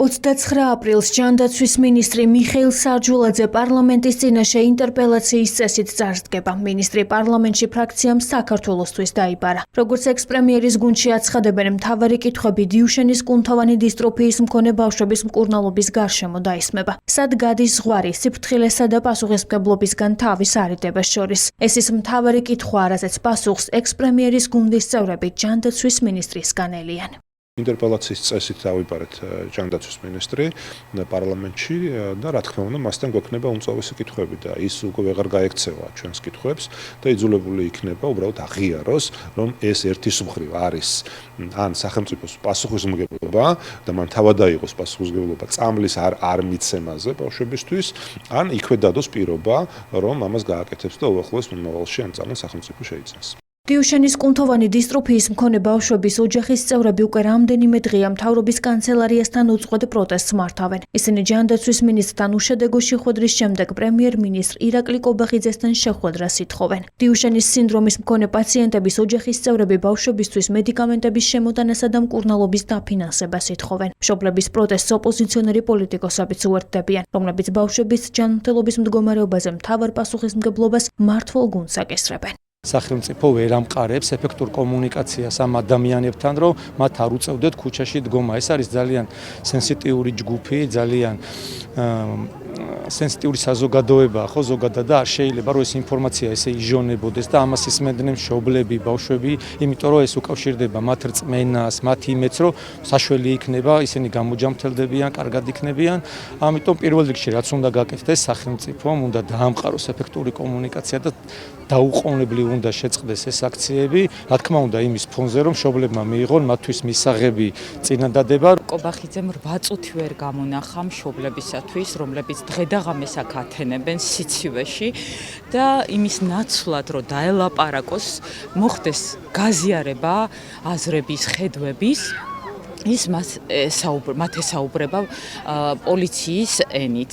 29 აპრილს ჯანდაცვის მინისტრი მიხეილ სარჯულაძე პარლამენტის წინაშე ინტერპელაციის წესით წარსდგება. მინისტრი პარლამენტში ფრაქციამ საქართველოსთვის დაიბარა. როგორც ექს-პრემიერის გუნდში აცხადებენ, მთავარი კითხვები დიუშენის კუნთოვანი დისტროფიის მქონე ბავშვების მკურნალობის გარშემო დაისმება. სად გადის ზღვარი სიფრთხილესა და პასუხისმგებლობისგან თავის არიდებას შორის? ეს ის მთავარი კითხვა, რაზეც პასუხს ექს-პრემიერის გუნდის წევრები ჯანდაცვის მინისტრისგან ელიან. ინტერპელაციის წესით დავიბარეთ ჯანდაცვის მინისტრი პარლამენტში და რა თქმა უნდა მასთან გვექნება უმწოვესი კითხვები და ის უკვე ვეღარ გაექცევა ჩვენს კითხვებს და იძულებული იქნება უბრალოდ აღიაროს რომ ეს ერთის მხრივ არის ან სახელმწიფოს პასუხისმგებლობა და მან თავად დაიღოს პასუხისმგებლობა წამლის არ მიცემაზე ბავშვებისთვის ან იქვე დადოს პირობა რომ ამას გააკეთებს და უახლოეს მომავალში ამ წამლს სახელმწიფო შეიცავს. დიუშენის კუნთოვანი დისტროფიის მქონე ბავშვების ოჯახის წევრები უკვე რამდენიმე დღეა მთავრობის კანცელარიასთან უწყვეტ პროტესტს მართავენ. ისინი ჯანდაცვის მინისტრთან უშედეგო შეხვედრის შემდეგ პრემიერ-მინისტრ ირაკლი კობახიძესთან შეხვედრას ითხოვენ. დიუშენის სინდრომის მქონე პაციენტების ოჯახის წევრები ბავშვებისთვის მედიკამენტების შემოტანასა და მკურნალობის დაფინანსებას ითხოვენ. მშობლების პროტესტს ოპოზიციონერი პოლიტიკოსებიც უერთდებიან, რომლებიც ბავშვების ჯანმრთელობის მდგომარეობაზე მთავარ პასუხისმგებლობას მმართველ გუნდს აკისრებენ. სახელმწიფო ვერ ამყარებს ეფექტურ კომუნიკაციას ამ ადამიანებთან, რომ მათ არ უწევდეთ ქუჩაში დგომა. ეს არის ძალიან სენსიტიური ჯგუფი, ძალიან სენსიტიური საზოგადოება, ხო ზოგადად და არ შეიძლება რომ ეს ინფორმაცია ესე იჟონებოდეს და ამას ისმენდნენ მშობლები, ბავშვები, იმიტომ რომ ეს უკავშირდება მათ რწმენას, მათ იმედს, რომ საშველი იქნება, ისინი გამოჯამრთელდებიან, კარგად იქნებიან. ამიტომ პირველ რიგში რაც უნდა გაკეთდეს სახელმწიფომ, უნდა დაამყაროს ეფექტური კომუნიკაცია და დაუყოვნებლივ უნდა შეწყდეს ეს აქციები, რა თქმა უნდა იმის ფონზე, რომ მშობლებმა მიიღონ მათთვის მისაღები წინადადება. კობახიძემ 8 წუთი ვერ გამონახა მშობლებისათვის, რომლებიც დღე და ღამეს აქ ათენებენ სიცივეში და იმის ნაცვლად, რომ დაელაპარაკოს, მოხდეს გაზიარება აზრების, ხედვების, ის მათ ესაუბრება პოლიციის ენით.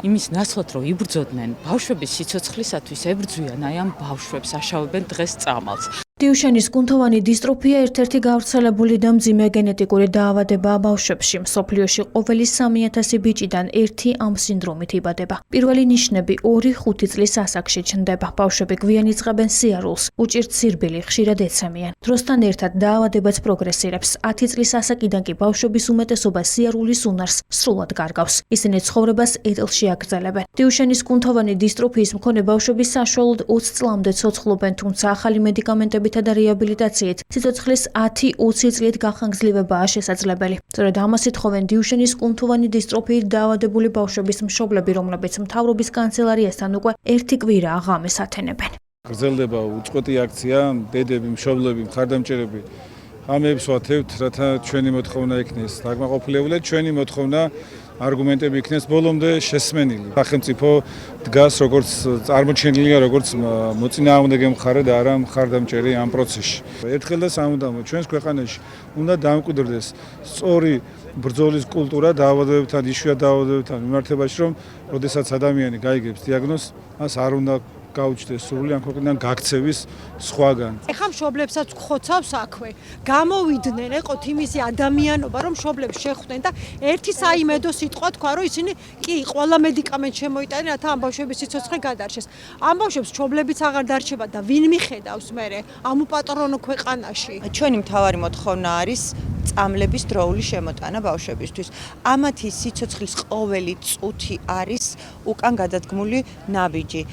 იმის ნაცვლად, რომ იბრძოდნენ ბავშვების სიცოცხლისათვის, ებრძვიან აი ამ ბავშვებს, აშავებენ დღეს წამალს. დიუშენის კუნთოვანი დისტროფია ერთ-ერთი გავრცელებული და მძიმე გენეტიკური დაავადებაა ბავშვებში. მსოფლიოში ყოველი 3000 ბიჭიდან ერთი ამ სინდრომით იბადება. პირველი ნიშნები 2-5 წლის ასაკში ჩნდება. ბავშვები გვიან იწყებენ სიარულს, უჭირთ სირბილი, ხშირად ეცემიან. დროსთან ერთად დაავადებაც პროგრესირებს. 10 წლის ასაკიდან კი ბავშვების უმეტესობა სიარულის უნარს სრულად გარგავს. ისინი ცხოვრებას ეტლში აგრძელებენ. დიუშენის კუნთოვანი დისტროფიის მქონე ბავშვები საშუალოდ 20 წლამდე ცოცხლობენ, თუმცა ახალი მედიკამენტები და რეაბილიტაციით სიცოცხლის 10-20 წლით გახანგრძლივებაა შესაძლებელი. სწორედ ამას ითხოვენ დიუშენის კუნთოვანი დისტროფიით დაავადებული ბავშვების მშობლები, რომლებიც მთავრობის კანცელარიასთან უკვე ერთი კვირაა ღამეს ათენებენ. გრძელდება უწყვეტი აქცია, დედები, მშობლები, მხარდამჭერები ამებს ვათევთ, რათა ჩვენი მოთხოვნა იქნეს დაკმაყოფილებული, ჩვენი მოთხოვნა არგუმენტები იქნეს ბოლომდე შესმენილი. სახელმწიფო დგას როგორც წარმოჩენილია, როგორც მოწინააღმდეგე მხარე და არა მხარდამჭერი ამ პროცესში. ერთხელ და სამუდამოდ ჩვენს ქვეყანაში უნდა დამკვიდრდეს სწორი ბრძოლის კულტურა დაავადებებთან, იშვიათ დაავადებებთან მიმართებაში, რომ როდესაც ადამიანი გაიგებს დიაგნოზს, მას არ უნდა გაუჩნდეს სრული ამ ქვეყნიდან გაქცევის სხვაგან. ეხლა მშობლებსაც გხოცავს აქვე. გამოვიდნენ, ეყოთ იმისი ადამიანობა, რომ მშობლებს შეხვდნენ და ერთი საიმედო სიტყვა თქვა, რომ ისინი კი ყველა მედიკამენტ შემოიტანენ, რათა ამ ბავშვების სიცოცხლე გადარჩეს. ამ ბავშვებს მშობლებიც აღარ დარჩება და ვინ მიხედავს მერე ამ უპატრონო ქვეყანაში. ჩვენი მთავარი მოთხოვნა არის წამლების დროული შემოტანა ბავშვებისთვის. ამათი სიცოცხლის ყოველი წუთი არის უკან გადადგმული ნაბიჯი.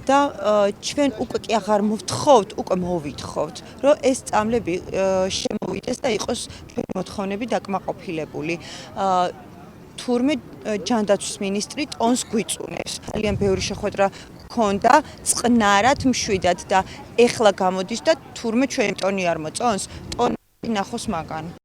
და ჩვენ უკვე კი აღარ მოვთხოვთ, უკვე მოვითხოვთ, რომ ეს წამლები შემოვიდეს და იყოს ჩვენი მოთხოვნები დაკმაყოფილებული. თურმე ჯანდაცვის მინისტრი ტონს გვიწუნებს. ძალიან ბევრი შეხვედრა ქონდა, წყნარად, მშვიდად და ეხლა გამოდის და თურმე ჩვენი ტონი არ მოწონს, ტონი ნახოს მაგან.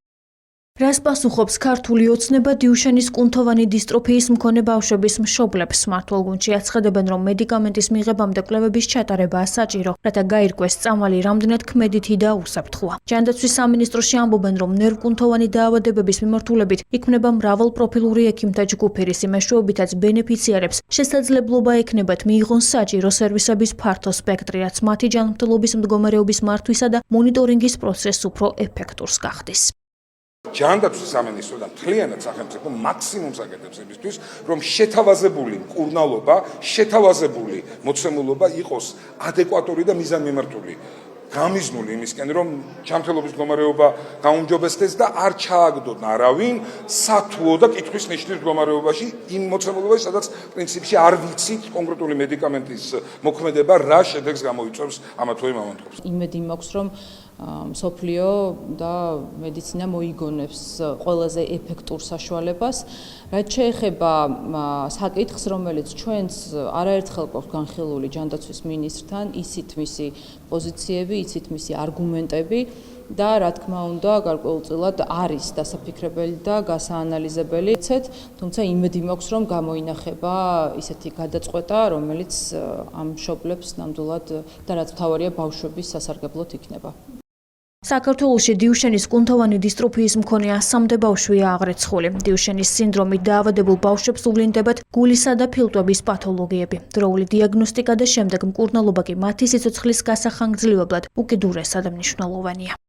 რას პასუხობს ქართული ოცნება დიუშენის კუნთოვანი დისტროფიის მქონე ბავშვების მშობლებს? მმართველ გუნდში აცხადებენ, რომ მედიკამენტის მიღებამდე კვლევების ჩატარებაა საჭირო, რათა გაირკვეს წამალი რამდენად ქმედითი და უსაფრთხოა. ჯანდაცვის სამინისტროში ამბობენ, რომ ნერვკუნთოვანი დაავადებების მიმართულებით იქმნება მრავალპროფილური ექიმთა ჯგუფი, რის მეშვეობითაც ბენეფიციარებს შესაძლებლობა ექნებათ მიიღონ საჭირო სერვისების ფართო სპექტრი, რაც მათი ჯანმრთელობის მდგომარეობის მართვისა და მონიტორინგის პროცესს უფრო ეფექტურს გახდის. ჯანდაცვის სამინისტრო და მთლიანად სახელმწიფო მაქსიმუმს აკეთებს იმისთვის, რომ შეთავაზებული მკურნალობა, შეთავაზებული მოცემულობა იყოს ადეკვატური და მიზანმიმართული. გამიზნული იმისკენ, რომ ჩამთელობის მდგომარეობა გაუმჯობესდეს და არ ჩააგდოთ არავინ სათუო და კითხვის ნიშნის მდგომარეობაში იმ მოცემულობაში, სადაც პრინციპში არ ვიცით კონკრეტული მედიკამენტის მოქმედება რა შედეგს გამოიწვევს ამა თუ იმ ამონთხებს. იმედი მაქვს, რომ მსოფლიო და მედიცინა მოიგონებს ყველაზე ეფექტურ საშუალებას. რაც შეეხება საკითხს, რომელიც ჩვენს არაერთხელ გვაქვს განხილული ჯანდაცვის მინისტრთან, იცით მისი პოზიციები, იცით მისი არგუმენტები და რა თქმა უნდა, გარკვეულწილად არის დასაფიქრებელი და გასაანალიზებელი. თუმცა იმედი მაქვს, რომ გამოინახება ისეთი გადაწყვეტა, რომელიც ამ მშობლებს ნამდვილად და რაც მთავარია ბავშვების სასარგებლოდ იქნება. საქართველოში დიუშენის კუნთოვანი დისტროფიის მქონე 100-მდე ბავშვია აღრეცხული. დიუშენის სინდრომით დაავადებულ ბავშვებს უვლინდებათ გულისა და ფილტვების პათოლოგიები. დროული დიაგნოსტიკა და შემდეგ მკურნალობა კი მათი სიცოცხლის გასახანგრძლივებლად უკიდურესად მნიშვნელოვანია.